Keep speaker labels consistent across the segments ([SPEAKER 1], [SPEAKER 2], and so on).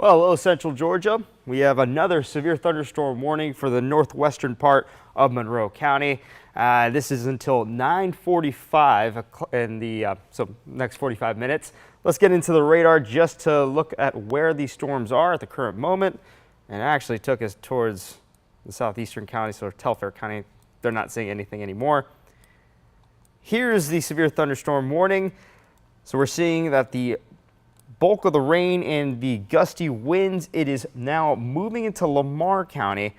[SPEAKER 1] Well, hello, Central Georgia. We have another severe thunderstorm warning for the northwestern part of Monroe County. This is until 9:45 in the next 45 minutes. Let's get into the radar just to look at where these storms are at the current moment. And it actually took us towards the southeastern county, so Telfair County, they're not seeing anything anymore. Here's the severe thunderstorm warning. So we're seeing that the bulk of the rain and the gusty winds, it is now moving into Lamar County,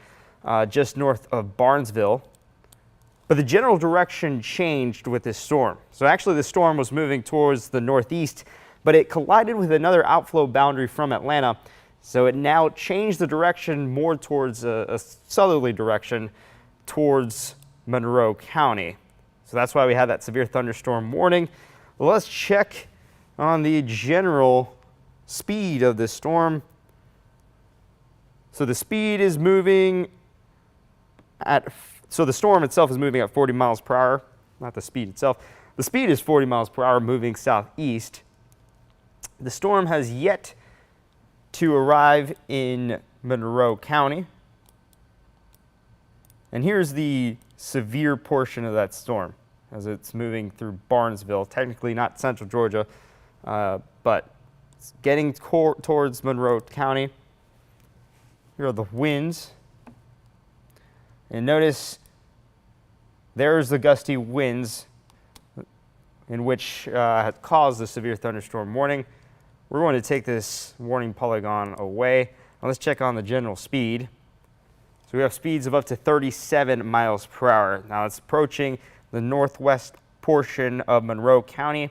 [SPEAKER 1] just north of Barnesville. But the general direction changed with this storm. So actually the storm was moving towards the northeast, but it collided with another outflow boundary from Atlanta. So it now changed the direction more towards a southerly direction towards Monroe County. So that's why we had that severe thunderstorm warning. Well, let's check on the general speed of this storm. So the speed is moving so the storm itself is moving at 40 miles per hour, not the speed itself. The speed is 40 miles per hour moving southeast. The storm has yet to arrive in Monroe County. And here's the severe portion of that storm as it's moving through Barnesville, technically not central Georgia, but it's getting towards Monroe County. Here are the winds. And notice there's the gusty winds in which had caused the severe thunderstorm warning. We're going to take this warning polygon away. Now let's check on the general speed. So we have speeds of up to 37 miles per hour. Now it's approaching the northwest portion of Monroe County.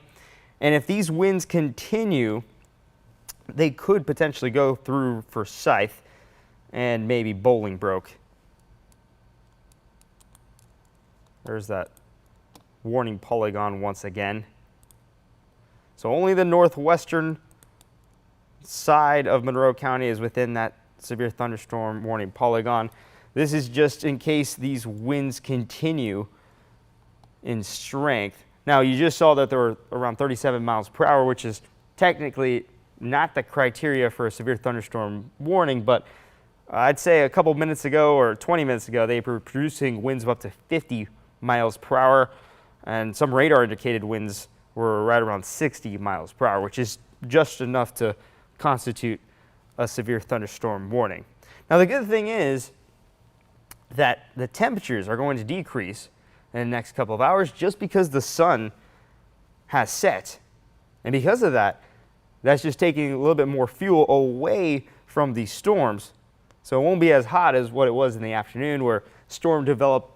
[SPEAKER 1] And if these winds continue, they could potentially go through Forsyth and maybe Bolingbroke. There's that warning polygon once again. So only the northwestern side of Monroe County is within that severe thunderstorm warning polygon. This is just in case these winds continue in strength. Now, you just saw that they were around 37 miles per hour, which is technically not the criteria for a severe thunderstorm warning, but I'd say a couple minutes ago or 20 minutes ago, they were producing winds of up to 50 miles per hour, and some radar indicated winds were right around 60 miles per hour, which is just enough to constitute a severe thunderstorm warning. Now, the good thing is that the temperatures are going to decrease in the next couple of hours just because the sun has set. And because of that, that's just taking a little bit more fuel away from these storms. So it won't be as hot as what it was in the afternoon where storm developed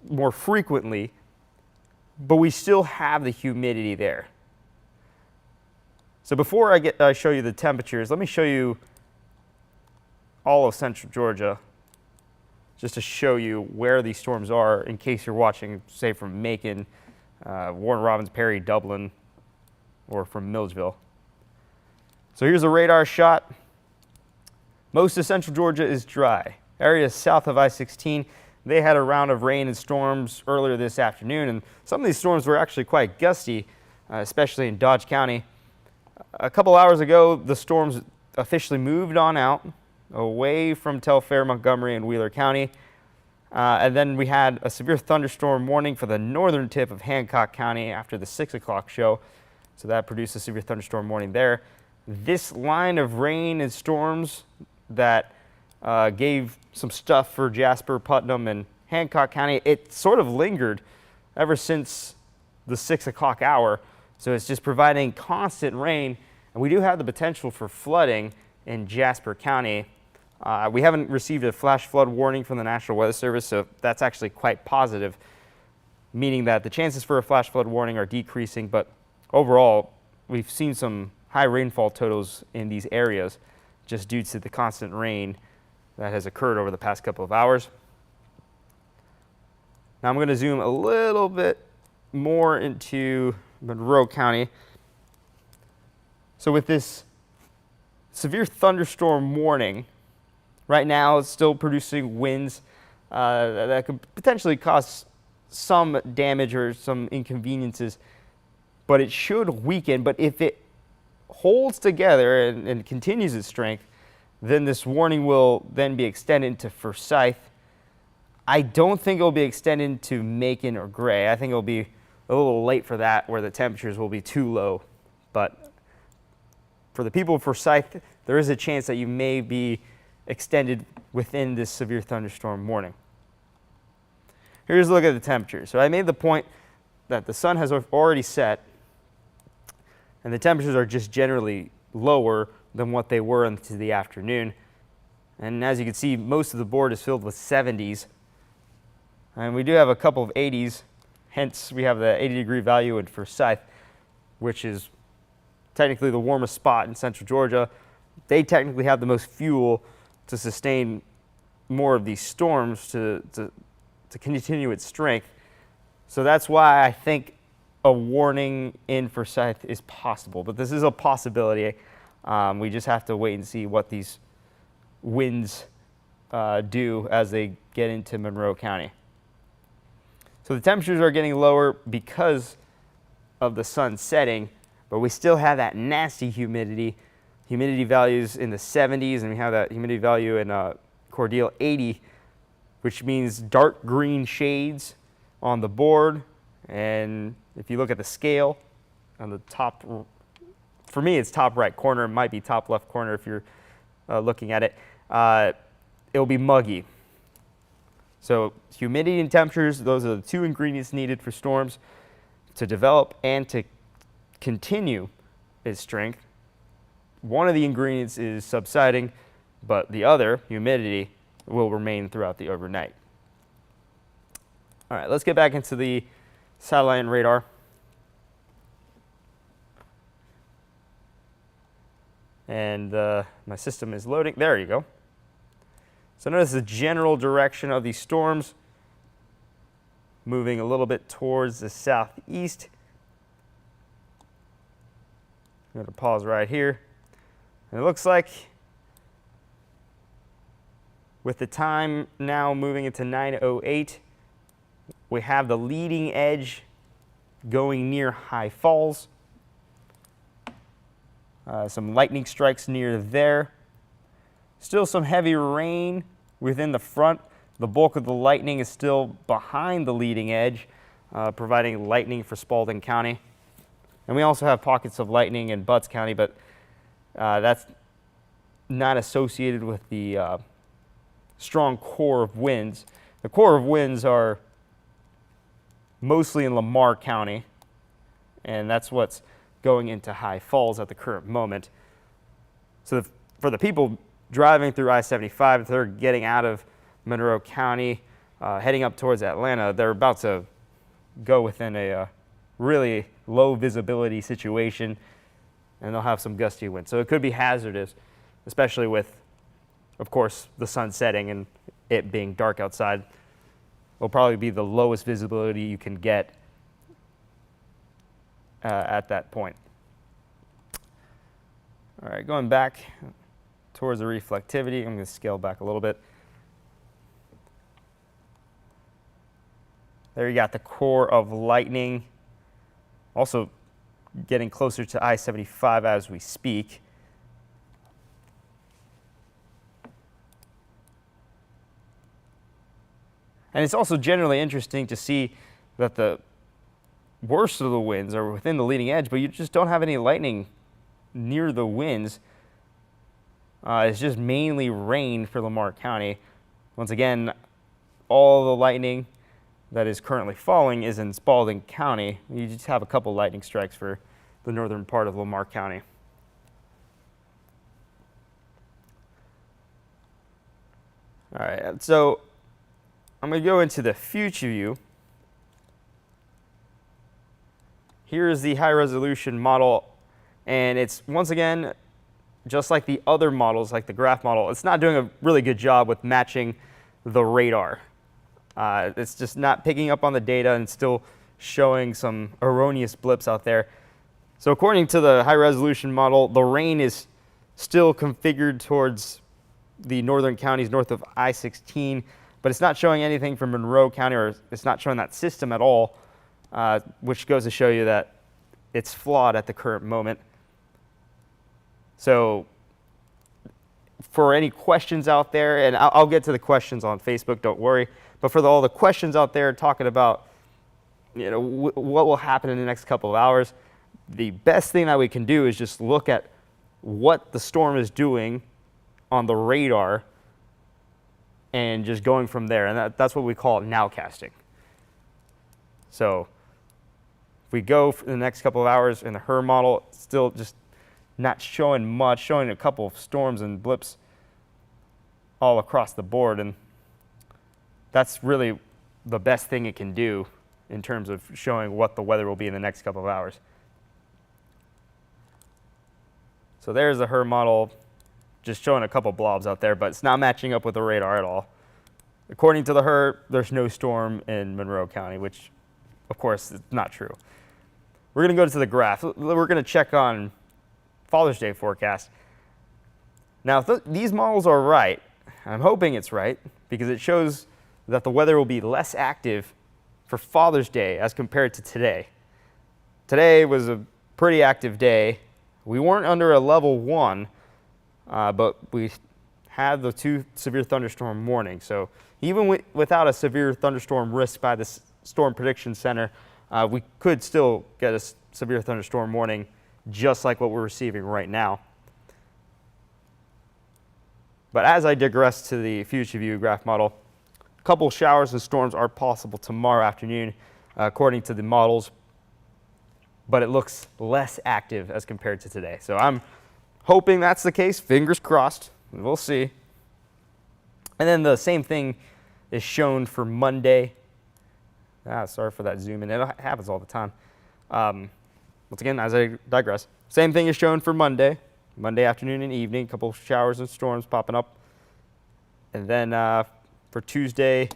[SPEAKER 1] more frequently, but we still have the humidity there. So before I show you the temperatures, let me show you all of central Georgia just to show you where these storms are in case you're watching, say, from Macon, Warren Robins, Perry, Dublin, or from Milledgeville. So here's a radar shot. Most of central Georgia is dry. Areas south of I-16, they had a round of rain and storms earlier this afternoon, and some of these storms were actually quite gusty, especially in Dodge County. A couple hours ago, the storms officially moved on out away from Telfair, Montgomery, and Wheeler County. And then we had a severe thunderstorm warning for the northern tip of Hancock County after the 6 o'clock show. So that produced a severe thunderstorm warning there. This line of rain and storms that gave some stuff for Jasper, Putnam, and Hancock County, it sort of lingered ever since the 6 o'clock hour. So it's just providing constant rain. And we do have the potential for flooding in Jasper County. We haven't received a flash flood warning from the National Weather Service, so that's actually quite positive, meaning that the chances for a flash flood warning are decreasing, but overall, we've seen some high rainfall totals in these areas just due to the constant rain that has occurred over the past couple of hours. Now I'm going to zoom a little bit more into Monroe County. So with this severe thunderstorm warning, right now it's still producing winds that could potentially cause some damage or some inconveniences, but it should weaken. But if it holds together and continues its strength, then this warning will then be extended to Forsyth. I don't think it'll be extended to Macon or Gray. I think it'll be a little late for that, where the temperatures will be too low. But for the people of Forsyth, there is a chance that you may be extended within this severe thunderstorm warning. Here's a look at the temperature. So I made the point that the sun has already set, and the temperatures are just generally lower than what they were into the afternoon. And as you can see, most of the board is filled with 70s. And we do have a couple of 80s, hence we have the 80-degree value in Forsyth, which is technically the warmest spot in central Georgia. They technically have the most fuel to sustain more of these storms to continue its strength. So that's why I think a warning in Forsyth is possible, but this is a possibility. We just have to wait and see what these winds do as they get into Monroe County. So the temperatures are getting lower because of the sun setting, but we still have that nasty humidity. Humidity values in the 70s, and we have that humidity value in Cordele 80, which means dark green shades on the board. And if you look at the scale on the top, for me it's top right corner, it might be top left corner if you're looking at it, it'll be muggy. So humidity and temperatures, those are the two ingredients needed for storms to develop and to continue its strength. One of the ingredients is subsiding, but the other, humidity, will remain throughout the overnight. All right, let's get back into the satellite and radar. And my system is loading. There you go. So notice the general direction of these storms, moving a little bit towards the southeast. I'm going to pause right here. And it looks like with the time now moving into 9:08, we have the leading edge going near High Falls. Some lightning strikes near there. Still some heavy rain within the front. The bulk of the lightning is still behind the leading edge, providing lightning for Spalding County. And we also have pockets of lightning in Butts County, but that's not associated with the strong core of winds. The core of winds are mostly in Lamar County, and that's what's going into High Falls at the current moment. So for the people driving through I-75, if they're getting out of Monroe County, heading up towards Atlanta, they're about to go within a really low visibility situation, and they'll have some gusty winds. So it could be hazardous, especially with, of course, the sun setting and it being dark outside. Will probably be the lowest visibility you can get at that point. All right, going back towards the reflectivity, I'm going to scale back a little bit. There you got the core of lightning, also getting closer to I-75 as we speak. And it's also generally interesting to see that the worst of the winds are within the leading edge, but you just don't have any lightning near the winds. It's just mainly rain for Lamar County. Once again, all the lightning that is currently falling is in Spalding County. You just have a couple lightning strikes for the northern part of Lamar County. All right, so I'm going to go into the future view. Here is the high resolution model, and it's once again just like the other models, like the graph model. It's not doing a really good job with matching the radar. It's just not picking up on the data and still showing some erroneous blips out there. So according to the high resolution model, the rain is still configured towards the northern counties north of I-16, but it's not showing anything from Monroe County, or it's not showing that system at all, which goes to show you that it's flawed at the current moment. So for any questions out there, and I'll get to the questions on Facebook, don't worry, but for all the questions out there talking about what will happen in the next couple of hours, the best thing that we can do is just look at what the storm is doing on the radar and just going from there. And that's what we call nowcasting. So if we go for the next couple of hours in the HRRR model, it's still just not showing much, showing a couple of storms and blips all across the board. And that's really the best thing it can do in terms of showing what the weather will be in the next couple of hours. So there's the HRRR model, just showing a couple blobs out there, but it's not matching up with the radar at all. According to the HRRR, there's no storm in Monroe County, which, of course, is not true. We're going to go to the graph. We're going to check on Father's Day forecast. Now, if these models are right, I'm hoping it's right, because it shows that the weather will be less active for Father's Day as compared to today. Today was a pretty active day. We weren't under a level 1, but we had the 2 severe thunderstorm warnings. So even without a severe thunderstorm risk by the Storm Prediction Center, we could still get a severe thunderstorm warning just like what we're receiving right now. But as I digress to the future view graph model, a couple showers and storms are possible tomorrow afternoon, according to the models, but it looks less active as compared to today. So I'm hoping that's the case. Fingers crossed. We'll see. And then the same thing is shown for Monday. Sorry for that zoom in. It happens all the time. Once again, as I digress, same thing is shown for Monday afternoon and evening. A couple showers and storms popping up. And then for Tuesday,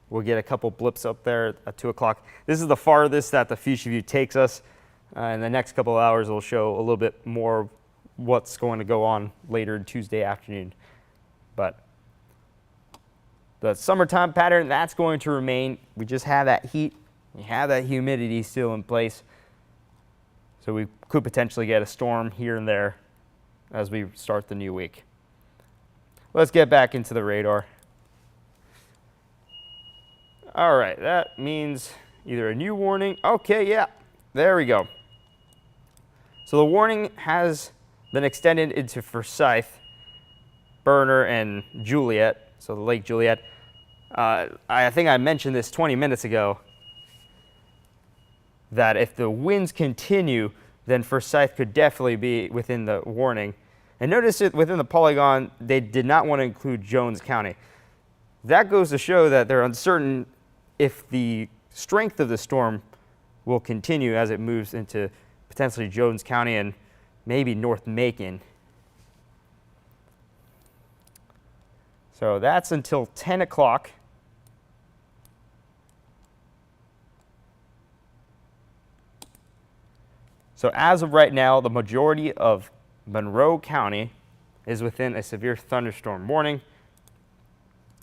[SPEAKER 1] we'll get a couple blips up there at 2 o'clock. This is the farthest that the future view takes us. In the next couple of hours, it'll show a little bit more what's going to go on later Tuesday afternoon. But the summertime pattern, that's going to remain. We just have that heat. We have that humidity still in place. So we could potentially get a storm here and there as we start the new week. Let's get back into the radar. All right, that means either a new warning. Okay, yeah, there we go. So the warning has been extended into Forsyth, Berner, and Juliet, so the Lake Juliet. I think I mentioned this 20 minutes ago, that if the winds continue, then Forsyth could definitely be within the warning. And notice it within the polygon, they did not want to include Jones County. That goes to show that they're uncertain if the strength of the storm will continue as it moves into potentially Jones County and maybe North Macon. So that's until 10 o'clock. So as of right now, the majority of Monroe County is within a severe thunderstorm warning.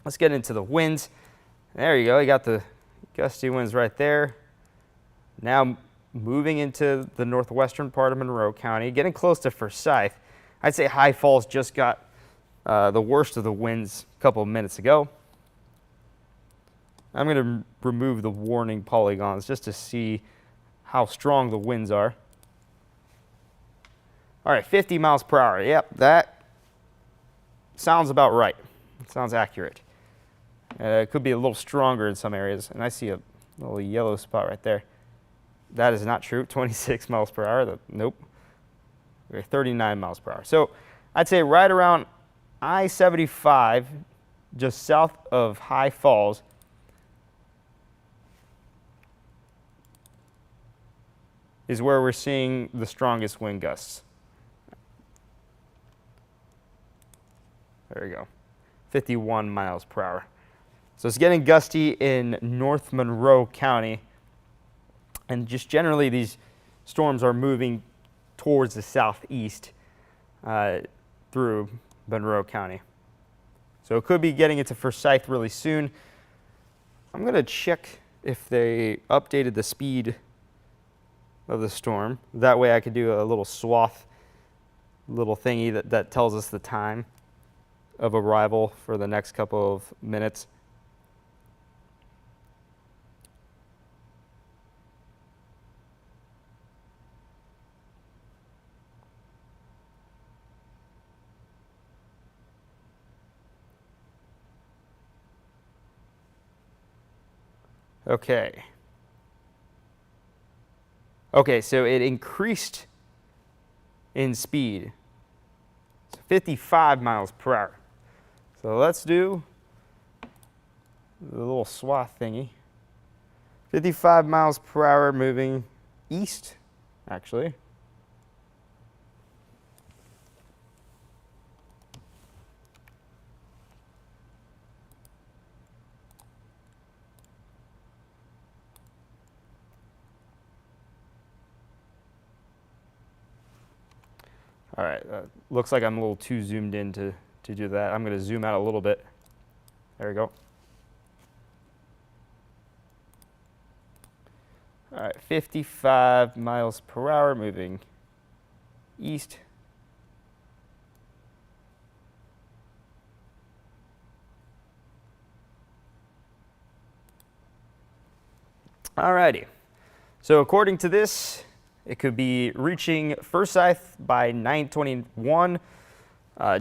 [SPEAKER 1] Let's get into the winds. There you go. You got the gusty winds right there. Now moving into the northwestern part of Monroe County, getting close to Forsyth. I'd say High Falls just got the worst of the winds a couple of minutes ago. I'm going to remove the warning polygons just to see how strong the winds are. All right, 50 miles per hour. Yep, that sounds about right. It sounds accurate. It could be a little stronger in some areas, and I see a little yellow spot right there. That is not true. 26 miles per hour. Nope. 39 miles per hour. So I'd say right around I-75, just south of High Falls, is where we're seeing the strongest wind gusts. There we go. 51 miles per hour. So it's getting gusty in North Monroe County. And just generally, these storms are moving towards the southeast through Monroe County. So it could be getting into Forsyth really soon. I'm going to check if they updated the speed of the storm. That way I could do a little swath little thingy that tells us the time of arrival for the next couple of minutes. Okay. Okay, so it increased in speed. It's 55 miles per hour. So let's do the little swath thingy. 55 miles per hour moving east, actually. All right, looks like I'm a little too zoomed in to do that. I'm going to zoom out a little bit. There we go. All right, 55 miles per hour moving east. All righty. So according to this, it could be reaching Forsyth by 9:21,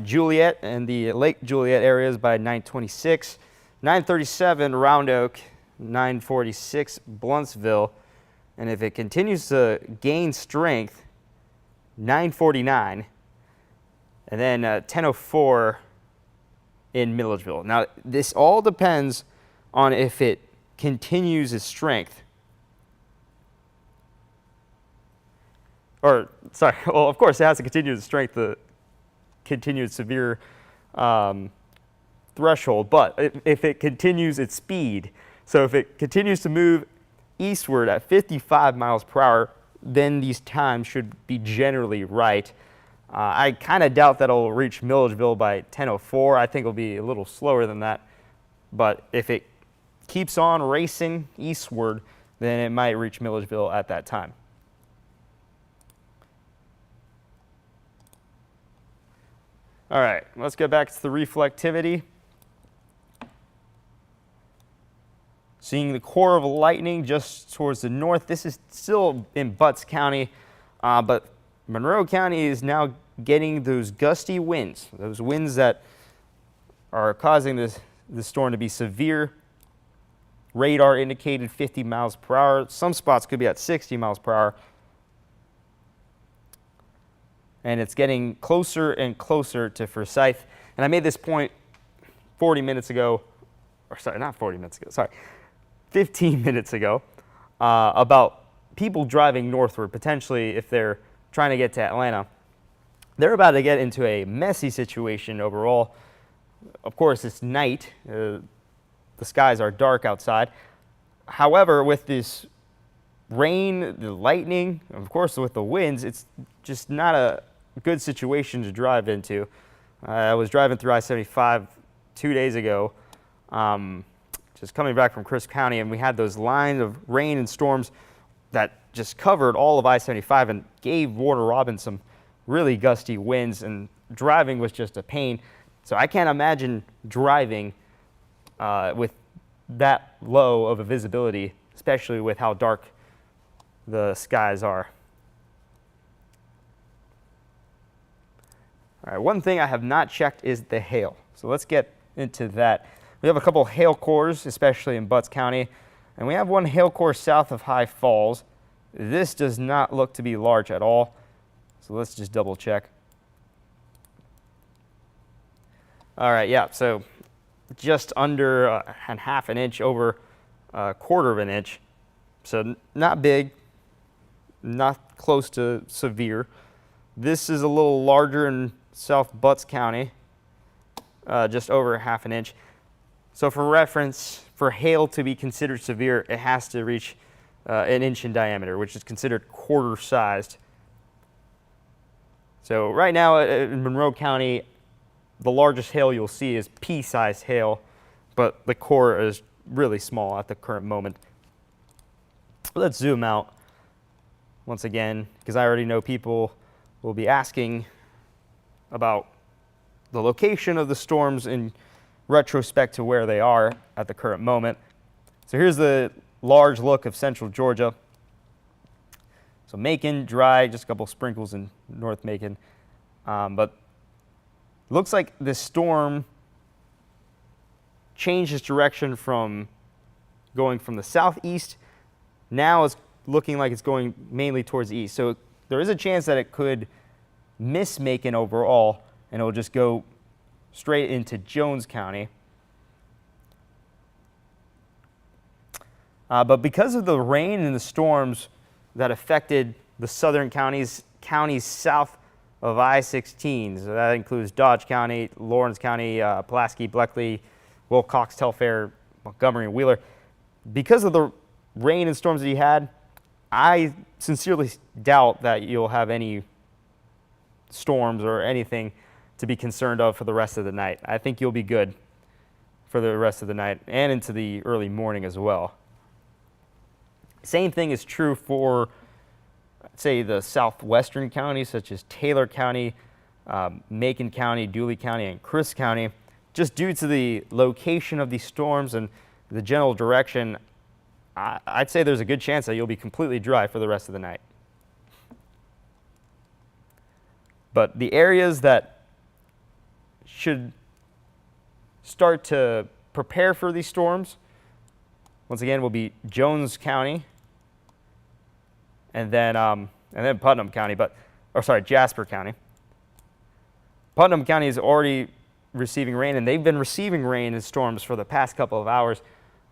[SPEAKER 1] Juliet and the Lake Juliet areas by 9:26, 9:37 Round Oak, 9:46 Bluntsville, and if it continues to gain strength, 9:49, and then 10:04 in Milledgeville. Now, this all depends on if it continues its strength. Or, sorry, well, of course, it has to continue its strength, the continued severe threshold, but if it continues its speed, so if it continues to move eastward at 55 miles per hour, then these times should be generally right. I kind of doubt that it'll reach Milledgeville by 10:04. I think it'll be a little slower than that, but if it keeps on racing eastward, then it might reach Milledgeville at that time. All right, let's get back to the reflectivity. Seeing the core of lightning just towards the north. This is still in Butts County, but Monroe County is now getting those gusty winds, those winds that are causing this storm to be severe. Radar indicated 50 miles per hour. Some spots could be at 60 miles per hour. And it's getting closer and closer to Forsyth. And I made this point 40 minutes ago, or sorry, not 40 minutes ago, sorry, 15 minutes ago, about people driving northward, potentially if they're trying to get to Atlanta. They're about to get into a messy situation overall. Of course, it's night. The skies are dark outside. However, with this rain, the lightning, of course with the winds, it's just not a good situation to drive into. I was driving through I-75 2 days ago, just coming back from Crisp County, and we had those lines of rain and storms that just covered all of I-75 and gave Warner Robins some really gusty winds, and driving was just a pain. So I can't imagine driving with that low of a visibility, especially with how dark the skies are. All right, one thing I have not checked is the hail. So let's get into that. We have a couple hail cores, especially in Butts County, and we have one hail core south of High Falls. This does not look to be large at all, so let's just double check. All right, yeah, so just under a half an inch, over a quarter of an inch. So not big, not close to severe. This is a little larger in South Butts County, just over half an inch. So for reference, for hail to be considered severe, it has to reach an inch in diameter, which is considered quarter sized. So right now in Monroe County, the largest hail you'll see is pea-sized hail, but the core is really small at the current moment. Let's zoom out once again, because I already know people will be asking about the location of the storms in retrospect to where they are at the current moment. So here's the large look of central Georgia. So Macon, dry, just a couple sprinkles in North Macon. But looks like this storm changed its direction from going from the southeast. Now it's looking like it's going mainly towards the east. So there is a chance that it could miss Macon overall, and it will just go straight into Jones County. But because of the rain and the storms that affected the southern counties south of I-16, so that includes Dodge County, Lawrence County, Pulaski, Bleckley, Wilcox, Telfair, Montgomery, and Wheeler. Because of the rain and storms that you had, I sincerely doubt that you'll have any storms or anything to be concerned of for the rest of the night. I think you'll be good for the rest of the night and into the early morning as well. Same thing is true for, say, the southwestern counties such as Taylor County, Macon County, Dooley County, and Chris County. Just due to the location of these storms and the general direction, I'd say there's a good chance that you'll be completely dry for the rest of the night. But the areas that should start to prepare for these storms, once again, will be Jones County, and then Putnam County, Jasper County. Putnam County is already receiving rain, and they've been receiving rain and storms for the past couple of hours,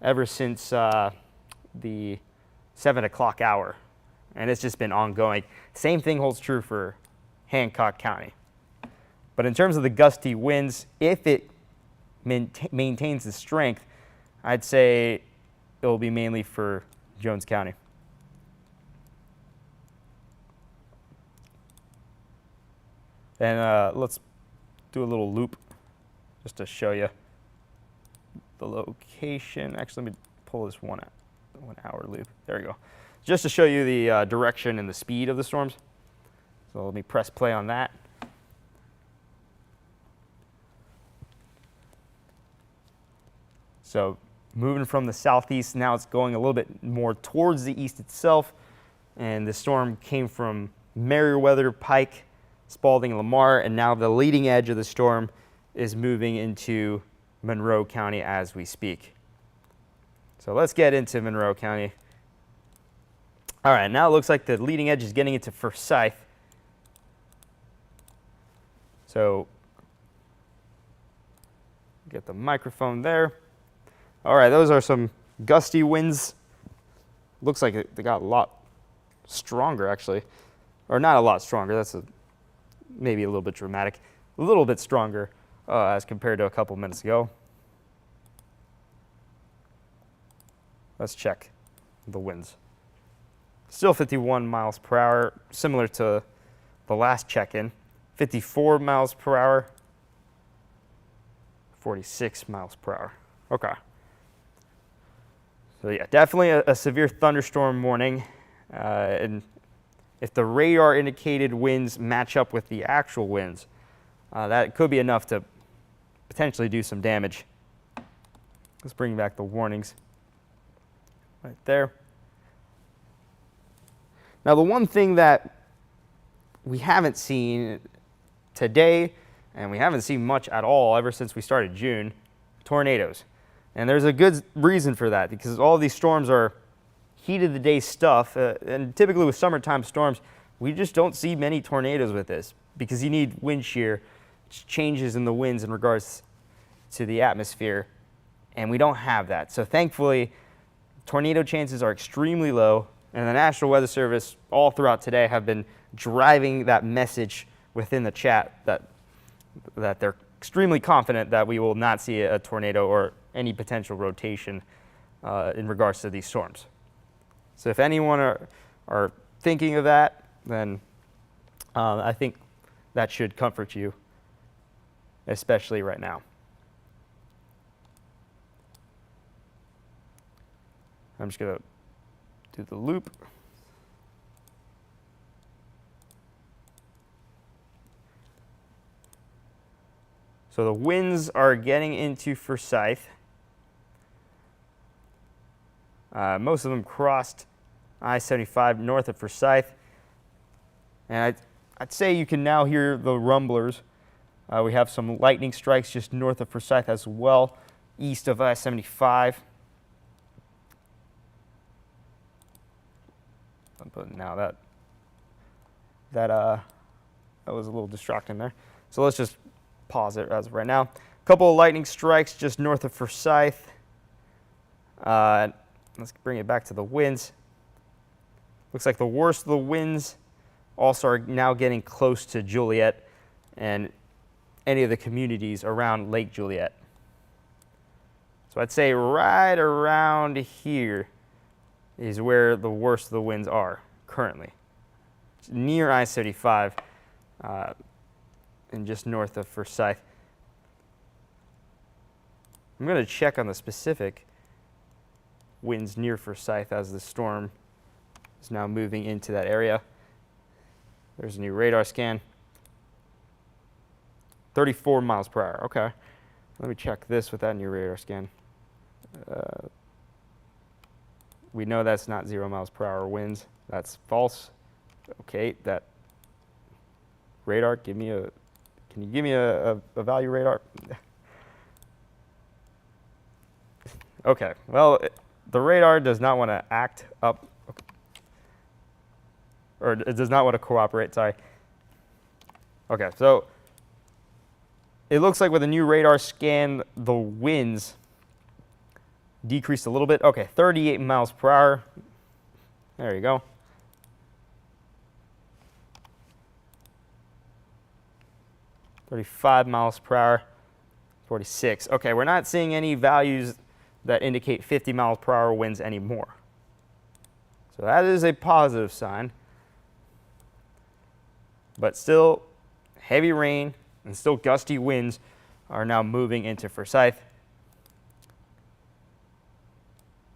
[SPEAKER 1] ever since the 7 o'clock hour, and it's just been ongoing. Same thing holds true for Hancock County. But in terms of the gusty winds, if it maintains the strength, I'd say it will be mainly for Jones County. And let's do a little loop just to show you the location. Actually, let me pull this 1 hour loop. There we go. Just to show you the direction and the speed of the storms. So let me press play on that. So moving from the southeast, now it's going a little bit more towards the east itself. And the storm came from Meriwether, Pike, Spalding, and Lamar, and now the leading edge of the storm is moving into Monroe County as we speak. So let's get into Monroe County. All right, now it looks like the leading edge is getting into Forsyth. So get the microphone there. All right, those are some gusty winds. Looks like they got a lot stronger, actually. Or not a lot stronger, that's maybe a little bit dramatic. A little bit stronger as compared to a couple minutes ago. Let's check the winds. Still 51 miles per hour, similar to the last check-in. 54 miles per hour, 46 miles per hour. Okay. So yeah, definitely a severe thunderstorm warning. And if the radar indicated winds match up with the actual winds, that could be enough to potentially do some damage. Let's bring back the warnings right there. Now, the one thing that we haven't seen today, and we haven't seen much at all ever since we started June, tornadoes. And there's a good reason for that, because all these storms are heat of the day stuff, and typically with summertime storms, we just don't see many tornadoes with this, because you need wind shear, changes in the winds in regards to the atmosphere, and we don't have that. So thankfully, tornado chances are extremely low, and the National Weather Service all throughout today have been driving that message within the chat that they're extremely confident that we will not see a tornado or any potential rotation in regards to these storms. So if anyone are thinking of that, then I think that should comfort you, especially right now. I'm just going to do the loop. So the winds are getting into Forsyth. Most of them crossed I-75 north of Forsyth. And I'd say you can now hear the rumblers. We have some lightning strikes just north of Forsyth as well, east of I-75. But now that was a little distracting there. So let's just pause it as of right now. A couple of lightning strikes just north of Forsyth. Let's bring it back to the winds. Looks like the worst of the winds also are now getting close to Juliet and any of the communities around Lake Juliet. So I'd say right around here is where the worst of the winds are currently. It's near I-75 and just north of Forsyth. I'm going to check on the specific winds near Forsyth as the storm is now moving into that area. There's a new radar scan. 34 miles per hour. Okay. Let me check this with that new radar scan. We know that's not 0 miles per hour winds. That's false. Okay, that radar, can you give me a value radar? Okay, well, the radar does not want to act up, or it does not want to cooperate, sorry. Okay, so it looks like with a new radar scan, the winds decreased a little bit. Okay, 38 miles per hour. There you go. $35 miles per hour, 46. Okay, we're not seeing any values that indicate 50 miles per hour winds anymore. So that is a positive sign. But still, heavy rain and still gusty winds are now moving into Forsyth.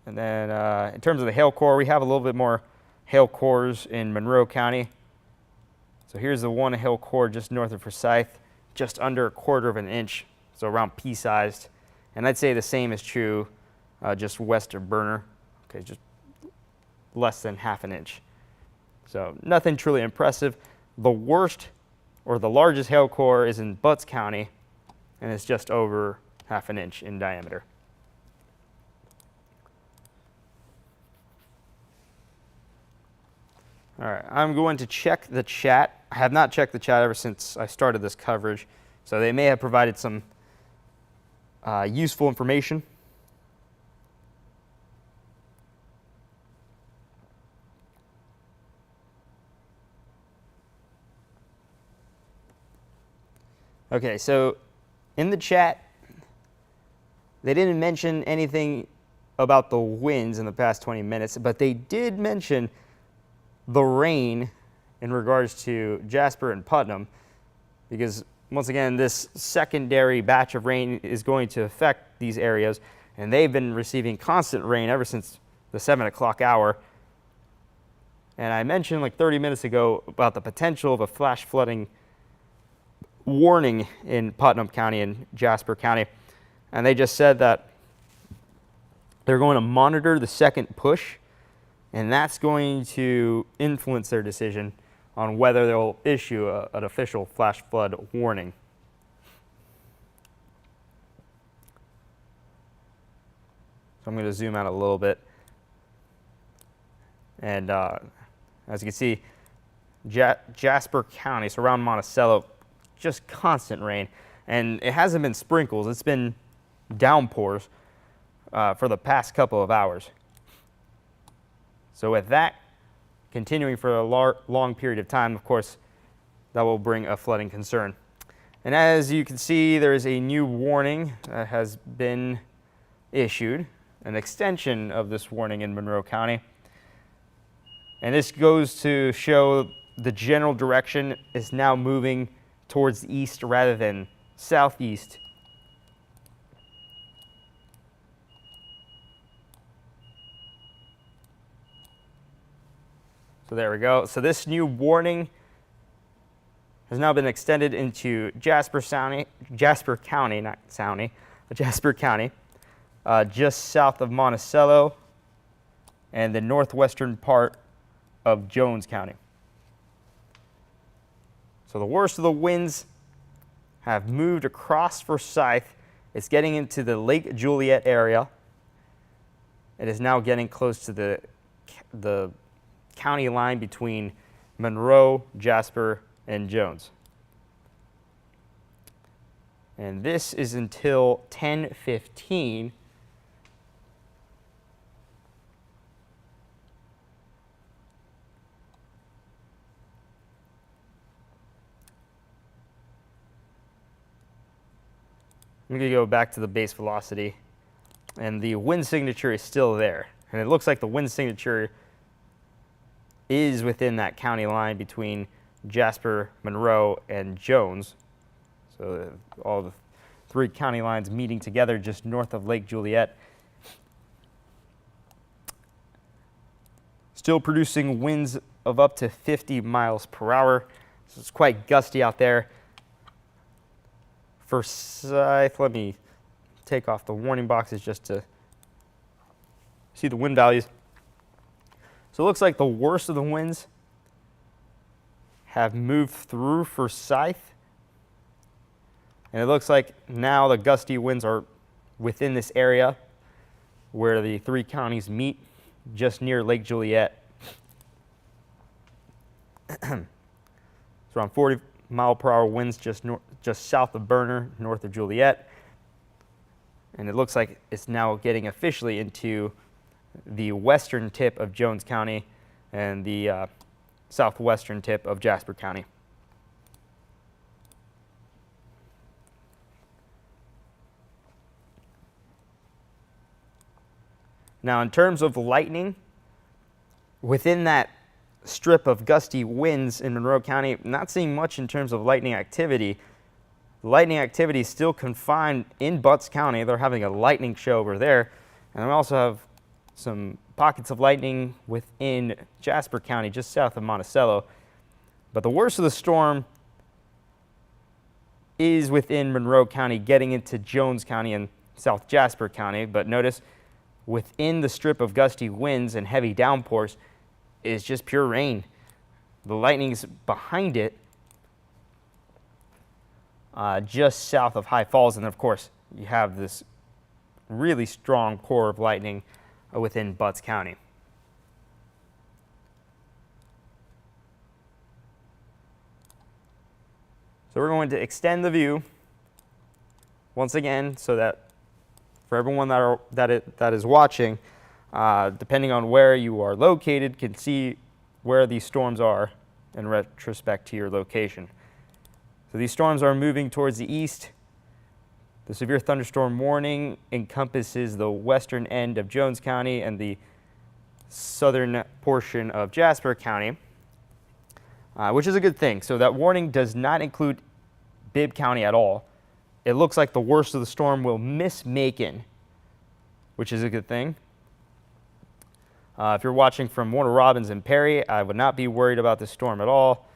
[SPEAKER 1] And then in terms of the hail core, we have a little bit more hail cores in Monroe County. So here's the one hail core just north of Forsyth, just under 1/4 of an inch, so around pea-sized. And I'd say the same is true just west of Berner, okay, just less than 1/2 inch. So nothing truly impressive. The worst or the largest hail core is in Butts County, and it's just over 1/2 inch in diameter. All right, I'm going to check the chat. I have not checked the chat ever since I started this coverage, so they may have provided some useful information. Okay, so in the chat, they didn't mention anything about the winds in the past 20 minutes, but they did mention the rain in regards to Jasper and Putnam, because once again, this secondary batch of rain is going to affect these areas, and they've been receiving constant rain ever since the 7 o'clock hour. And I mentioned like 30 minutes ago about the potential of a flash flooding warning in Putnam County and Jasper County, and they just said that they're going to monitor the second push, and that's going to influence their decision on whether they'll issue an official flash flood warning. So I'm going to zoom out a little bit, and as you can see, Jasper County, so around Monticello, just constant rain, and it hasn't been sprinkles, it's been downpours for the past couple of hours. So with that continuing for a long period of time, of course, that will bring a flooding concern. And as you can see, there is a new warning that has been issued, an extension of this warning in Monroe County. And this goes to show the general direction is now moving towards the east rather than southeast. So there we go. So this new warning has now been extended into Jasper County, Jasper County, not Sowney, Jasper County, just south of Monticello, and the northwestern part of Jones County. So the worst of the winds have moved across Forsyth. It's getting into the Lake Juliet area. It is now getting close to the county line between Monroe, Jasper, and Jones. And this is until 10:15. I'm going to go back to the base velocity, and the wind signature is still there. And it looks like the wind signature is within that county line between Jasper, Monroe, and Jones. So all the three county lines meeting together just north of Lake Juliet. Still producing winds of up to 50 miles per hour. So it's quite gusty out there. Forsyth, let me take off the warning boxes just to see the wind values. So it looks like the worst of the winds have moved through Forsyth. And it looks like now the gusty winds are within this area where the three counties meet, just near Lake Juliet. It's around 40-mile-per-hour winds just south of Berner, north of Juliet. And it looks like it's now getting officially into the western tip of Jones County and the southwestern tip of Jasper County. Now, in terms of lightning, within that strip of gusty winds in Monroe County, not seeing much in terms of lightning activity. Lightning activity is still confined in Butts County. They're having a lightning show over there. And we also have some pockets of lightning within Jasper County, just south of Monticello. But the worst of the storm is within Monroe County, getting into Jones County and South Jasper County. But notice, within the strip of gusty winds and heavy downpours is just pure rain. The lightning's behind it, just south of High Falls. And of course, you have this really strong core of lightning within Butts County. So we're going to extend the view once again so that for everyone that is watching, depending on where you are located, can see where these storms are in retrospect to your location. So these storms are moving towards the east. The severe thunderstorm warning encompasses the western end of Jones County and the southern portion of Jasper County, which is a good thing. So that warning does not include Bibb County at all. It looks like the worst of the storm will miss Macon, which is a good thing. If you're watching from Warner Robins and Perry, I would not be worried about this storm at all.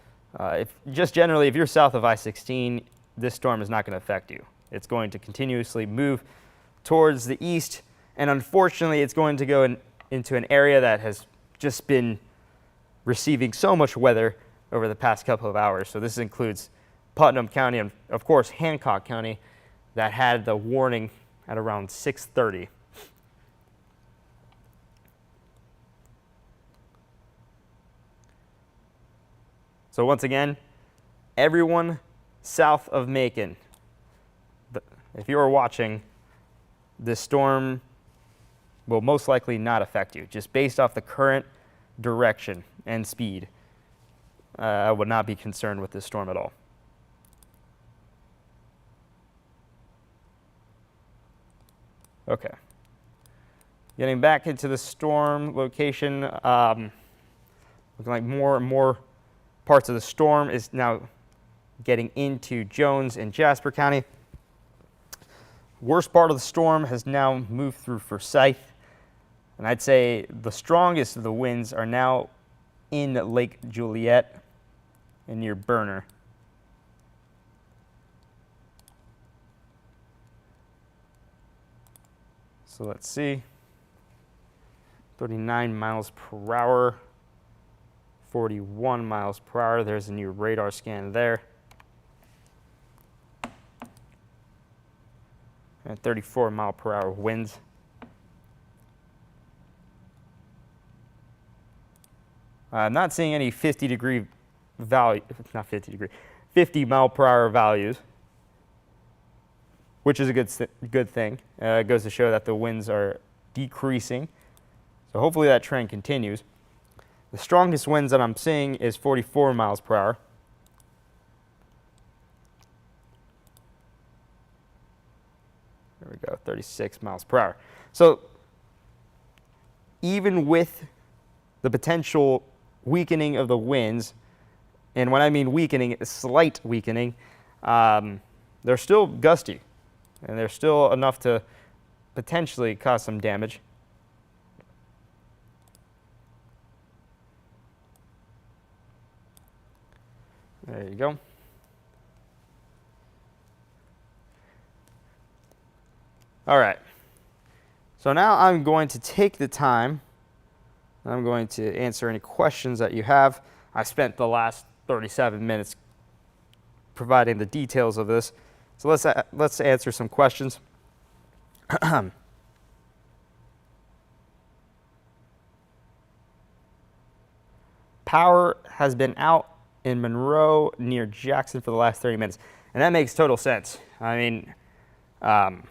[SPEAKER 1] Just generally, if you're south of I-16, this storm is not going to affect you. It's going to continuously move towards the east, and unfortunately, it's going to go into an area that has just been receiving so much weather over the past couple of hours. So this includes Putnam County and, of course, Hancock County that had the warning at around 6:30. So once again, everyone south of Macon, if you are watching, this storm will most likely not affect you, just based off the current direction and speed. I would not be concerned with this storm at all. Okay. Getting back into the storm location, looking like more and more parts of the storm is now getting into Jones and Jasper County. Worst part of the storm has now moved through Forsyth, and I'd say the strongest of the winds are now in Lake Juliet and near Berner. So let's see. 39 miles per hour, 41 miles per hour. There's a new radar scan there. And 34 mile per hour winds. I'm not seeing any 50 mile per hour values, which is a good thing. It goes to show that the winds are decreasing. So hopefully that trend continues. The strongest winds that I'm seeing is 44 miles per hour. There we go, 36 miles per hour. So even with the potential weakening of the winds, and when I mean weakening, a slight weakening, they're still gusty, and they're still enough to potentially cause some damage. There you go. All right. So now I'm going to take the time. I'm going to answer any questions that you have. I spent the last 37 minutes providing the details of this. So let's answer some questions. Power has been out in Monroe near Jackson for the last 30 minutes. And that makes total sense. I mean, I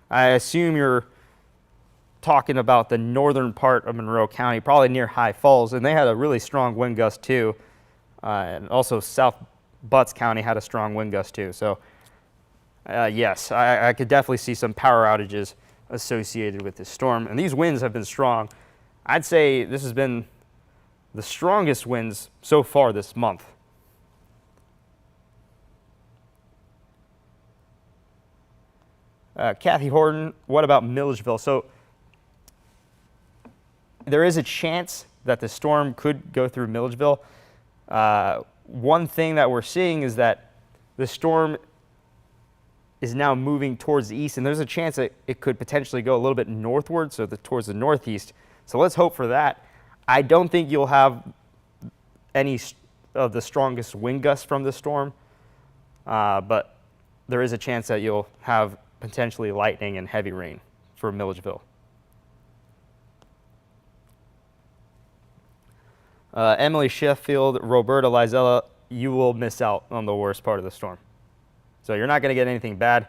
[SPEAKER 1] assume you're talking about the northern part of Monroe County, probably near High Falls, and they had a really strong wind gust too. And also South Butts County had a strong wind gust too. So yes, I could definitely see some power outages associated with this storm. And these winds have been strong. I'd say this has been the strongest winds so far this month. Kathy Horton, what about Milledgeville? So there is a chance that the storm could go through Milledgeville. One thing that we're seeing is that the storm is now moving towards the east, and there's a chance that it could potentially go a little bit northward, so towards the northeast. So let's hope for that. I don't think you'll have any of the strongest wind gusts from the storm, but there is a chance that you'll have potentially lightning and heavy rain for Milledgeville. Emily Sheffield, Roberta Lizella, you will miss out on the worst part of the storm. So you're not going to get anything bad.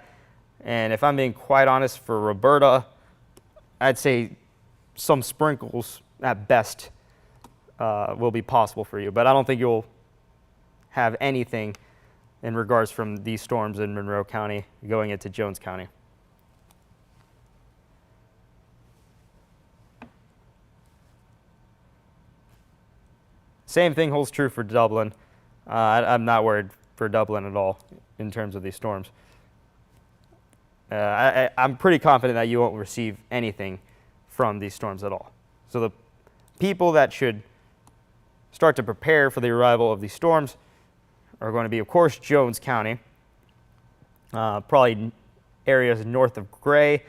[SPEAKER 1] And if I'm being quite honest, for Roberta, I'd say some sprinkles at best will be possible for you. But I don't think you'll have anything in regards from these storms in Monroe County going into Jones County. Same thing holds true for Dublin. I'm not worried for Dublin at all in terms of these storms. I'm pretty confident that you won't receive anything from these storms at all. So the people that should start to prepare for the arrival of these storms are going to be, of course, Jones County, probably areas north of Gray,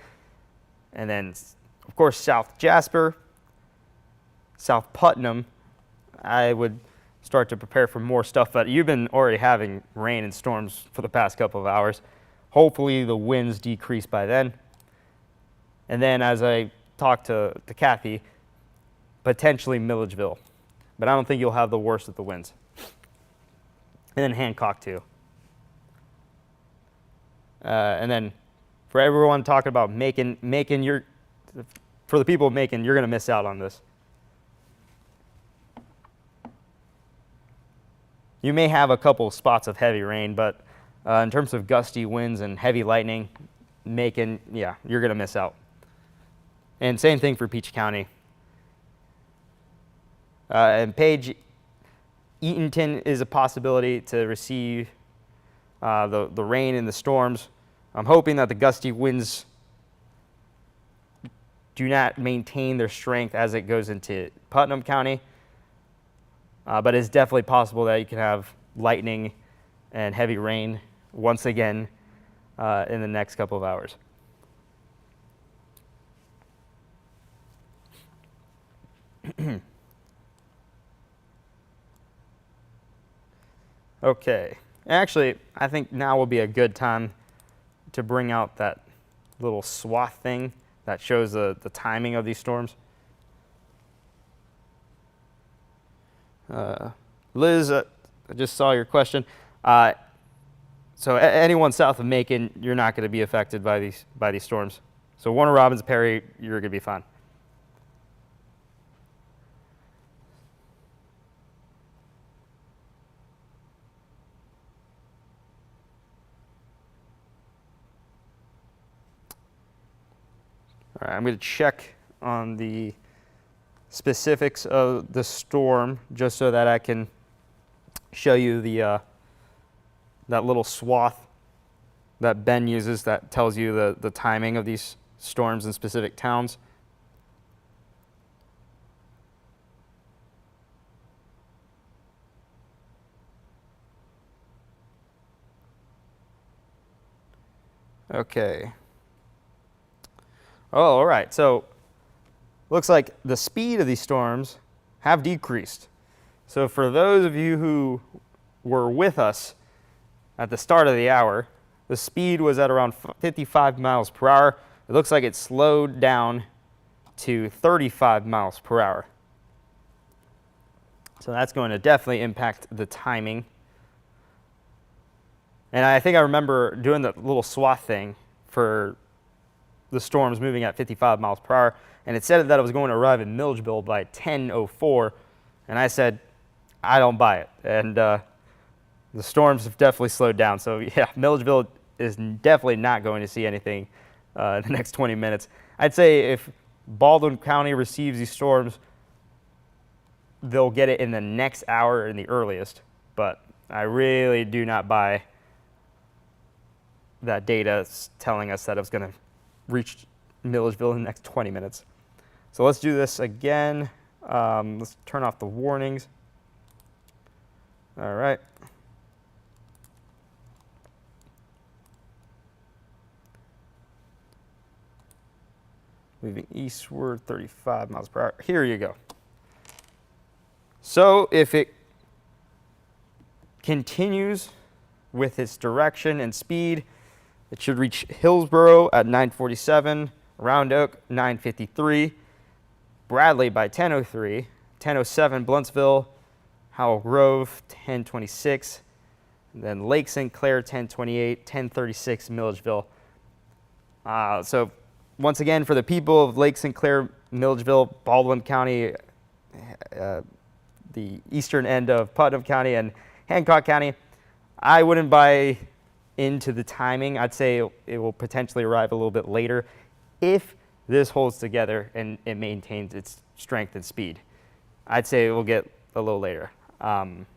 [SPEAKER 1] and then, of course, South Jasper, South Putnam. I would start to prepare for more stuff, but you've been already having rain and storms for the past couple of hours. Hopefully the winds decrease by then. And then, as I talked to Kathy, potentially Milledgeville. But I don't think you'll have the worst of the winds. And then Hancock too. And then for everyone talking about Macon, for the people of Macon, you're going to miss out on this. You may have a couple spots of heavy rain, but in terms of gusty winds and heavy lightning, Macon, yeah, you're going to miss out. And same thing for Peach County. And Page, Eatonton is a possibility to receive the rain and the storms. I'm hoping that the gusty winds do not maintain their strength as it goes into Putnam County. But it's definitely possible that you can have lightning and heavy rain once again in the next couple of hours. Okay, actually, I think now will be a good time to bring out that little swath thing that shows the timing of these storms. Liz, I just saw your question. So anyone south of Macon, you're not going to be affected by these storms. So Warner Robins, Perry, you're going to be fine. All right, I'm going to check on the specifics of the storm just so that I can show you the that little swath that Ben uses that tells you the timing of these storms in specific towns. Okay. Oh, all right. So looks like the speed of these storms have decreased. So for those of you who were with us at the start of the hour, the speed was at around 55 miles per hour. It looks like it slowed down to 35 miles per hour. So that's going to definitely impact the timing. And I think I remember doing the little swath thing for the storms moving at 55 miles per hour, and it said that it was going to arrive in Milledgeville by 10:04, and I said, I don't buy it. And the storms have definitely slowed down. So yeah, Milledgeville is definitely not going to see anything in the next 20 minutes. I'd say if Baldwin County receives these storms, they'll get it in the next hour in the earliest, but I really do not buy that data telling us that it's going to reach Milledgeville in the next 20 minutes. So let's do this again. Let's turn off the warnings. All right. Moving eastward, 35 miles per hour. Here you go. So if it continues with its direction and speed, it should reach Hillsborough at 9:47, Round Oak 9:53, Bradley by 10:03, 10:07 Bluntsville, Howell Grove 10:26, and then Lake St. Clair 10:28, 10:36 Milledgeville. So once again, for the people of Lake St. Clair, Milledgeville, Baldwin County, the eastern end of Putnam County and Hancock County, I wouldn't buy into the timing. I'd say it will potentially arrive a little bit later if this holds together and it maintains its strength and speed. I'd say it will get a little later. And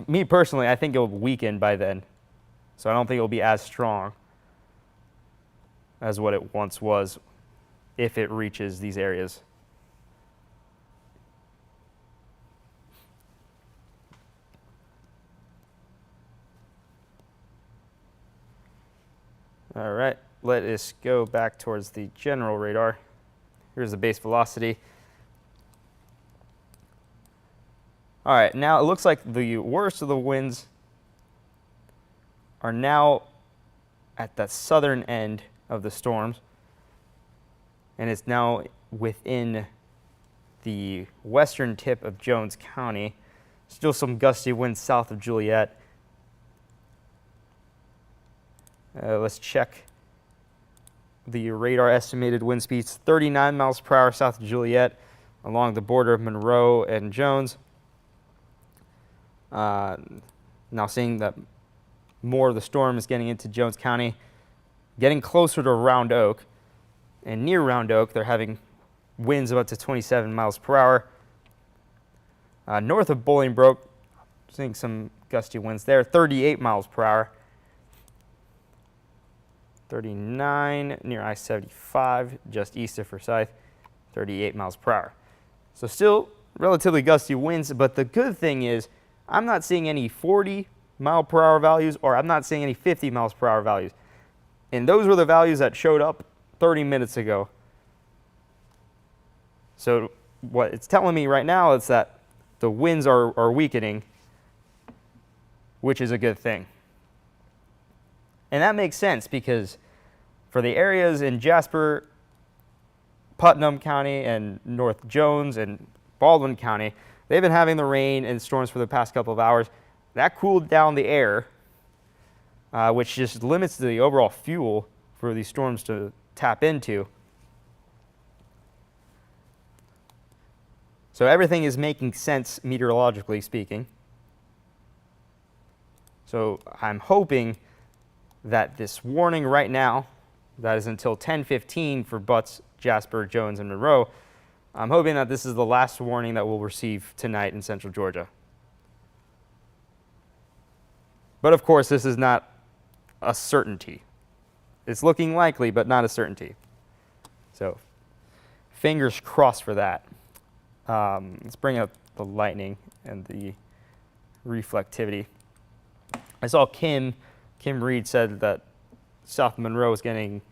[SPEAKER 1] me personally, I think it will weaken by then. So I don't think it will be as strong as what it once was if it reaches these areas. All right, let us go back towards the general radar. Here's the base velocity. All right, now it looks like the worst of the winds are now at the southern end of the storms, and it's now within the western tip of Jones County. Still some gusty winds south of Juliet. Let's check the radar estimated wind speeds. 39 miles per hour south of Juliet along the border of Monroe and Jones. Now seeing that more of the storm is getting into Jones County, getting closer to Round Oak. And near Round Oak, they're having winds of up to 27 miles per hour. North of Bolingbroke, seeing some gusty winds there, 38 miles per hour. 39 near I-75, just east of Forsyth, 38 miles per hour. So still relatively gusty winds, but the good thing is I'm not seeing any 40 mile per hour values, or I'm not seeing any 50 miles per hour values. And those were the values that showed up 30 minutes ago. So what it's telling me right now is that the winds are weakening, which is a good thing. And that makes sense because for the areas in Jasper, Putnam County, and North Jones, and Baldwin County, they've been having the rain and storms for the past couple of hours. That cooled down the air, which just limits the overall fuel for these storms to tap into. So everything is making sense meteorologically speaking. So I'm hoping that this warning right now, that is until 10:15 for Butts, Jasper, Jones, and Monroe, I'm hoping that this is the last warning that we'll receive tonight in central Georgia. But of course, this is not a certainty. It's looking likely, but not a certainty. So fingers crossed for that. Let's bring up the lightning and the reflectivity. I saw Kim Reed said that South Monroe is getting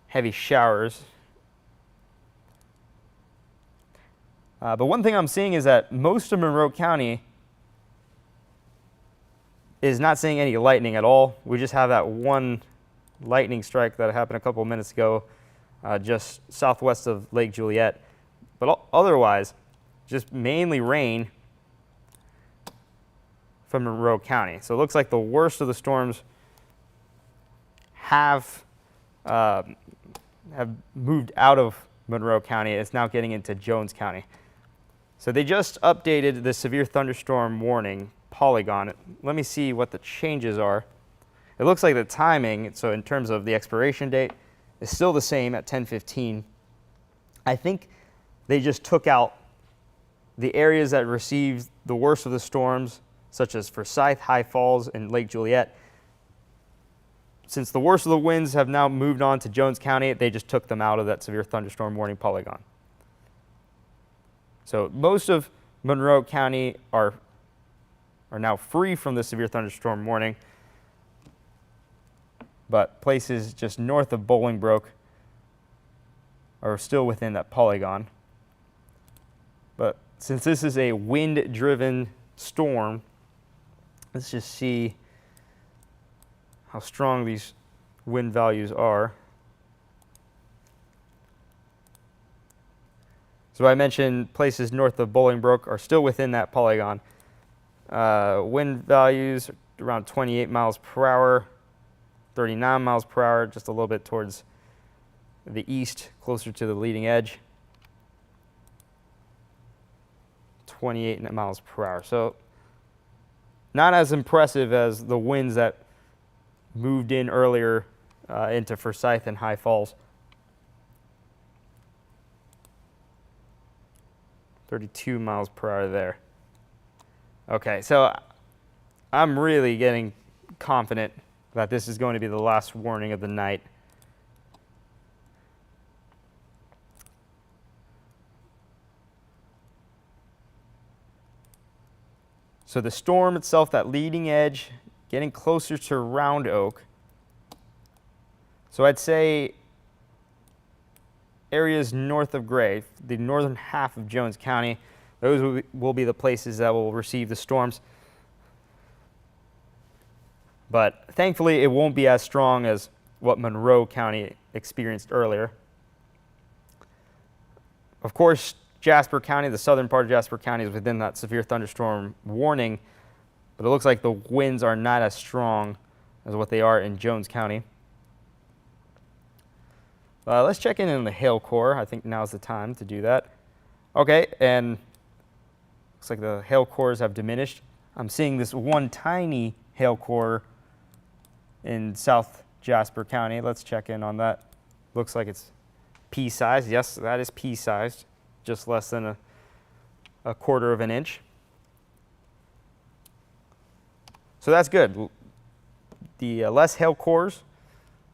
[SPEAKER 1] heavy showers. But one thing I'm seeing is that most of Monroe County is not seeing any lightning at all. We just have that one lightning strike that happened a couple of minutes ago just southwest of Lake Juliet. But otherwise, just mainly rain from Monroe County. So it looks like the worst of the storms have moved out of Monroe County. It's now getting into Jones County. So they just updated the severe thunderstorm warning polygon. Let me see what the changes are. It looks like the timing, so in terms of the expiration date, is still the same at 10:15. I think they just took out the areas that received the worst of the storms, such as Forsyth, High Falls, and Lake Juliet. Since the worst of the winds have now moved on to Jones County, they just took them out of that severe thunderstorm warning polygon. So most of Monroe County are now free from the severe thunderstorm warning, but places just north of Bolingbrook are still within that polygon. But since this is a wind-driven storm, let's just see how strong these wind values are. So I mentioned places north of Bolingbrook are still within that polygon. Wind values around 28 miles per hour, 39 miles per hour, just a little bit towards the east, closer to the leading edge. 28 miles per hour. So not as impressive as the winds that moved in earlier into Forsyth and High Falls. 32 miles per hour there. Okay, so I'm really getting confident that this is going to be the last warning of the night. So the storm itself, that leading edge, getting closer to Round Oak. So I'd say areas north of Gray, the northern half of Jones County, those will be the places that will receive the storms. But thankfully, it won't be as strong as what Monroe County experienced earlier. Of course, Jasper County, the southern part of Jasper County, is within that severe thunderstorm warning, but it looks like the winds are not as strong as what they are in Jones County. Let's check in the hail core. I think now's the time to do that. Okay, and looks like the hail cores have diminished. I'm seeing this one tiny hail core in South Jasper County. Let's check in on that. Looks like it's pea-sized. Yes, that is pea-sized, just less than a quarter of an inch. So that's good. The less hail cores,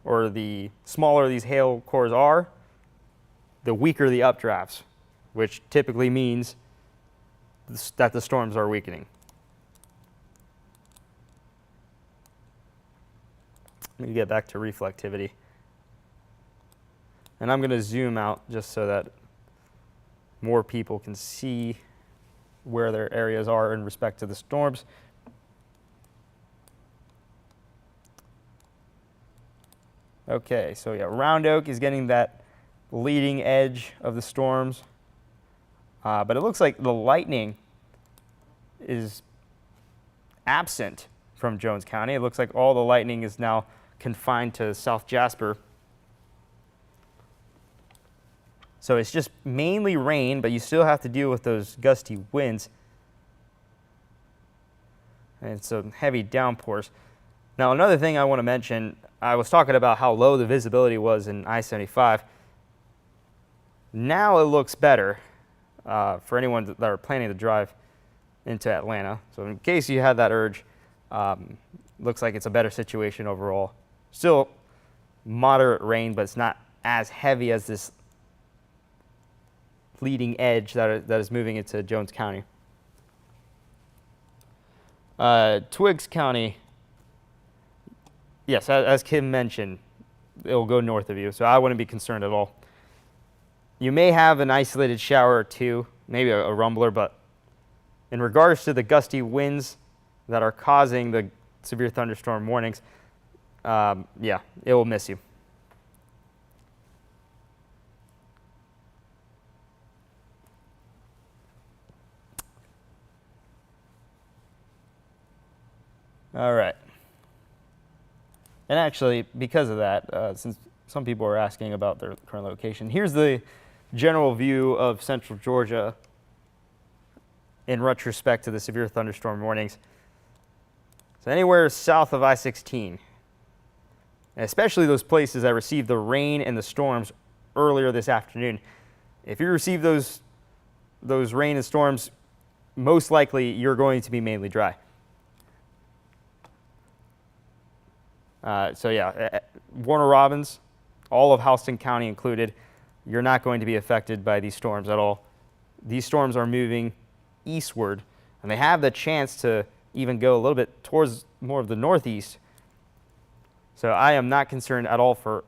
[SPEAKER 1] or the smaller these hail cores are, the weaker the updrafts, which typically means that the storms are weakening. Let me get back to reflectivity. And I'm going to zoom out just so that more people can see where their areas are in respect to the storms. Okay, so yeah, Round Oak is getting that leading edge of the storms, but it looks like the lightning is absent from Jones County. It looks like all the lightning is now confined to South Jasper. So it's just mainly rain, but you still have to deal with those gusty winds and some heavy downpours. Now, another thing I want to mention, I was talking about how low the visibility was in I-75. Now it looks better for anyone that are planning to drive into Atlanta. So in case you had that urge, looks like it's a better situation overall. Still moderate rain, but it's not as heavy as this leading edge that is moving into Jones County. Twiggs County, yes, as Kim mentioned, it will go north of you, so I wouldn't be concerned at all. You may have an isolated shower or two, maybe a rumbler, but in regards to the gusty winds that are causing the severe thunderstorm warnings, yeah, it will miss you. All right. And actually, because of that, since some people are asking about their current location, here's the general view of central Georgia in retrospect to the severe thunderstorm warnings. So anywhere south of I-16, especially those places that received the rain and the storms earlier this afternoon. If you receive those rain and storms, most likely you're going to be mainly dry. So yeah, Warner Robins, all of Houston County included, you're not going to be affected by these storms at all. These storms are moving eastward, and they have the chance to even go a little bit towards more of the northeast. So I am not concerned at all for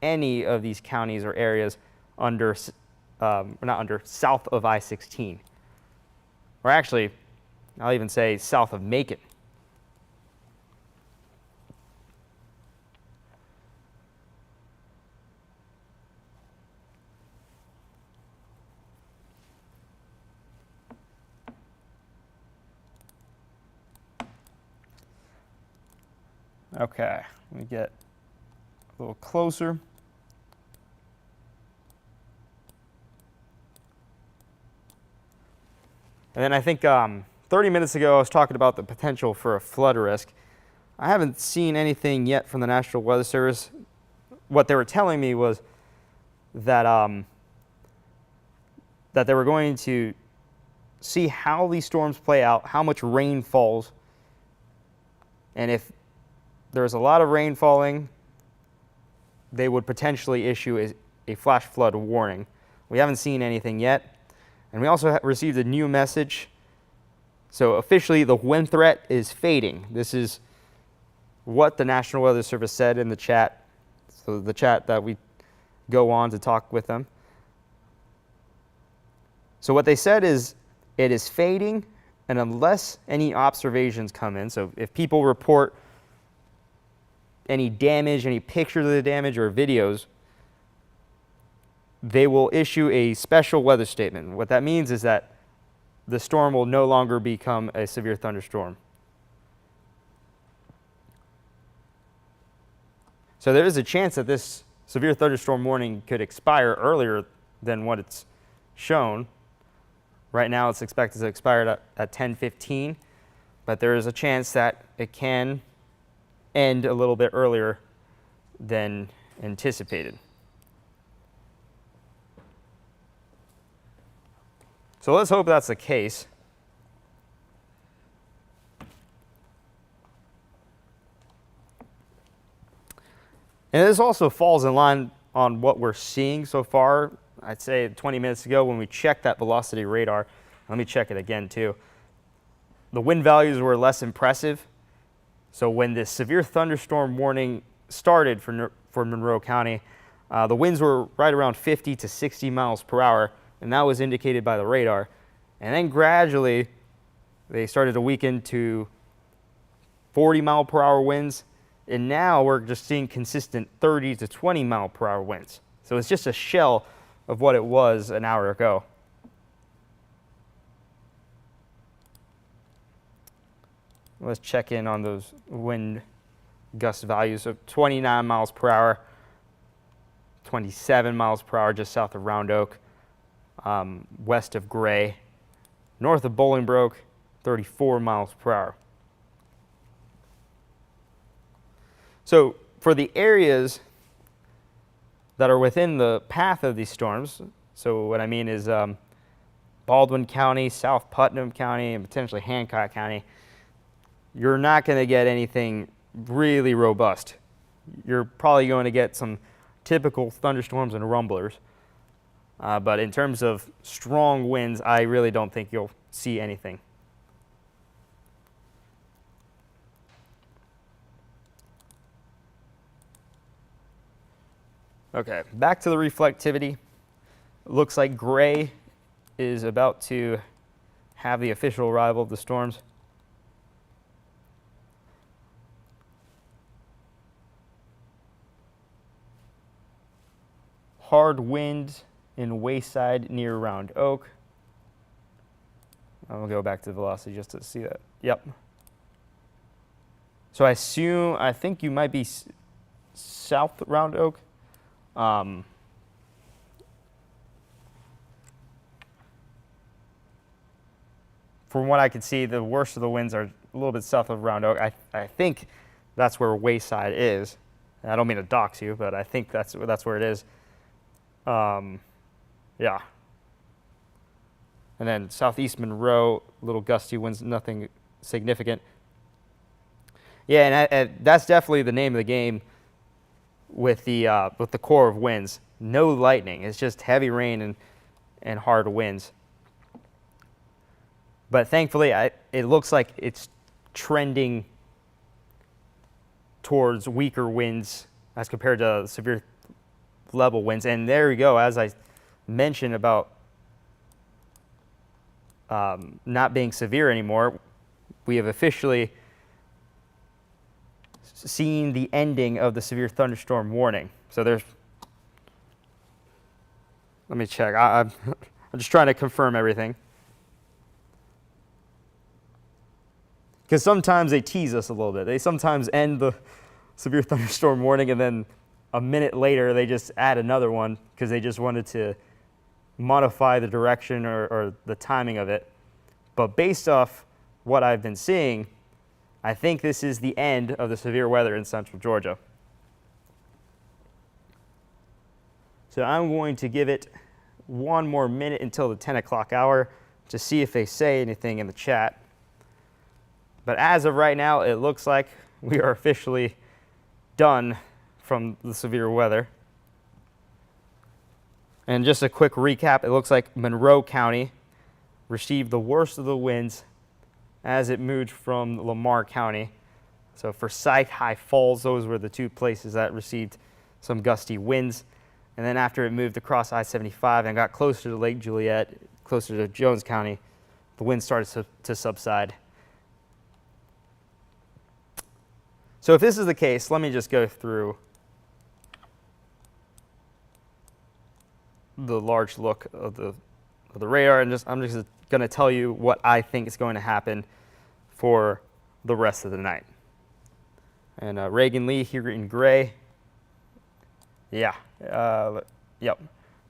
[SPEAKER 1] any of these counties or areas under, south of I-16. Or actually, I'll even say south of Macon. Okay, let me get a little closer. And then I think 30 minutes ago I was talking about the potential for a flood risk. I haven't seen anything yet from the National Weather Service. What they were telling me was that that they were going to see how these storms play out, how much rain falls, and if there's a lot of rain falling, they would potentially issue a flash flood warning. We haven't seen anything yet. And we also received a new message. So officially, the wind threat is fading. This is what the National Weather Service said in the chat. So the chat that we go on to talk with them. So what they said is it is fading, and unless any observations come in, so if people report any damage, any pictures of the damage or videos, they will issue a special weather statement. What that means is that the storm will no longer become a severe thunderstorm. So there is a chance that this severe thunderstorm warning could expire earlier than what it's shown. Right now it's expected to expire at 10:15, but there is a chance that it can end a little bit earlier than anticipated. So let's hope that's the case. And this also falls in line on what we're seeing so far. I'd say 20 minutes ago when we checked that velocity radar, let me check it again too. The wind values were less impressive. So when this severe thunderstorm warning started for Monroe County, the winds were right around 50 to 60 miles per hour. and that was indicated by the radar. And then gradually, they started to weaken to 40-mile-per-hour winds, and now we're just seeing consistent 30 to 20-mile-per-hour winds. So it's just a shell of what it was an hour ago. Let's check in on those wind gust values. So 29 miles per hour, 27 miles per hour just south of Round Oak, west of Gray, north of Bolingbroke, 34 miles per hour. So for the areas that are within the path of these storms, so what I mean is Baldwin County, South Putnam County, and potentially Hancock County, you're not going to get anything really robust. You're probably going to get some typical thunderstorms and rumblers. But in terms of strong winds, I really don't think you'll see anything. Okay, back to the reflectivity. Looks like Gray is about to have the official arrival of the storms. Hard wind in Wayside near Round Oak. I'm going to go back to the velocity just to see that. Yep. So I think you might be south Round Oak. From what I can see, the worst of the winds are a little bit south of Round Oak. I think that's where Wayside is. I don't mean to dox you, but I think that's where it is. Yeah. And then southeast Monroe, little gusty winds, nothing significant. Yeah, and that's definitely the name of the game with the core of winds. No lightning. It's just heavy rain and hard winds. But thankfully, it looks like it's trending towards weaker winds as compared to severe level winds. And there we go, as I mentioned about not being severe anymore, we have officially seen the ending of the severe thunderstorm warning. So let me check. I'm just trying to confirm everything. Because sometimes they tease us a little bit. They sometimes end the severe thunderstorm warning and then a minute later they just add another one because they just wanted to modify the direction or the timing of it. But based off what I've been seeing, I think this is the end of the severe weather in central Georgia. So I'm going to give it one more minute until the 10 o'clock hour to see if they say anything in the chat. But as of right now, it looks like we are officially done from the severe weather. And just a quick recap, it looks like Monroe County received the worst of the winds as it moved from Lamar County. So Forsyth, High Falls, those were the two places that received some gusty winds. And then after it moved across I-75 and got closer to Lake Juliet, closer to Jones County, the wind started to subside. So if this is the case, let me just go through the large look of the radar, and I'm just going to tell you what I think is going to happen for the rest of the night. And Reagan Lee here in Gray. Yeah, yep.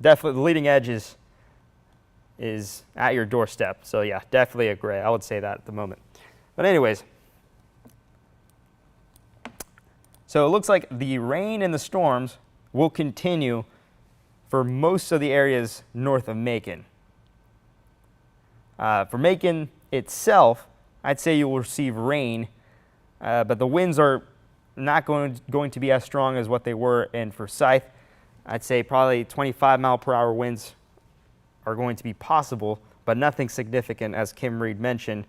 [SPEAKER 1] Definitely the leading edge is at your doorstep. So yeah, definitely a Gray. I would say that at the moment. But anyways, so it looks like the rain and the storms will continue for most of the areas north of Macon. For Macon itself, I'd say you will receive rain, but the winds are not going to be as strong as what they were in Forsyth. I'd say probably 25-mile-per-hour winds are going to be possible, but nothing significant, as Kim Reed mentioned.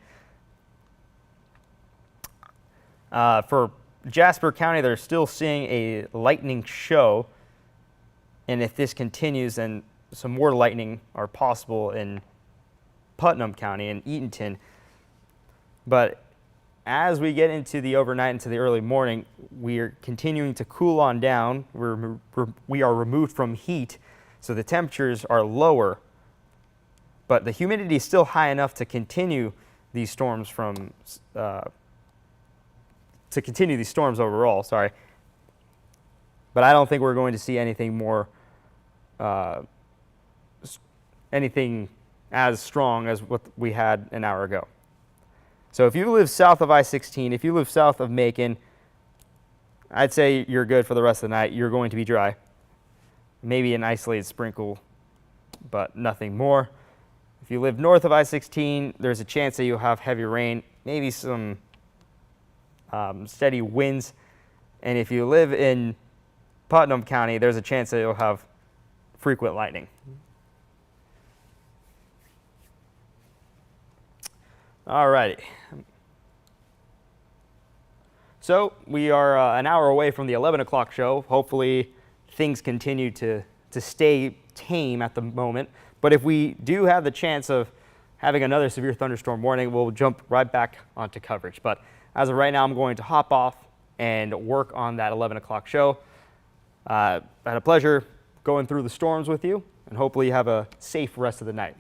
[SPEAKER 1] For Jasper County, they're still seeing a lightning show, and if this continues, then some more lightning are possible in Putnam County and Eatonton. But as we get into the overnight, into the early morning, we are continuing to cool on down. We are removed from heat, so the temperatures are lower, but the humidity is still high enough to continue these storms overall. Sorry, but I don't think we're going to see anything more, anything as strong as what we had an hour ago. So if you live south of I-16, if you live south of Macon, I'd say you're good for the rest of the night. You're going to be dry. Maybe an isolated sprinkle, but nothing more. If you live north of I-16, there's a chance that you'll have heavy rain, maybe some steady winds. And if you live in Putnam County, there's a chance that you'll have frequent lightning. All righty. So we are an hour away from the 11 o'clock show. Hopefully things continue to stay tame at the moment. But if we do have the chance of having another severe thunderstorm warning, we'll jump right back onto coverage. But as of right now, I'm going to hop off and work on that 11 o'clock show. I had a pleasure going through the storms with you, and hopefully you have a safe rest of the night.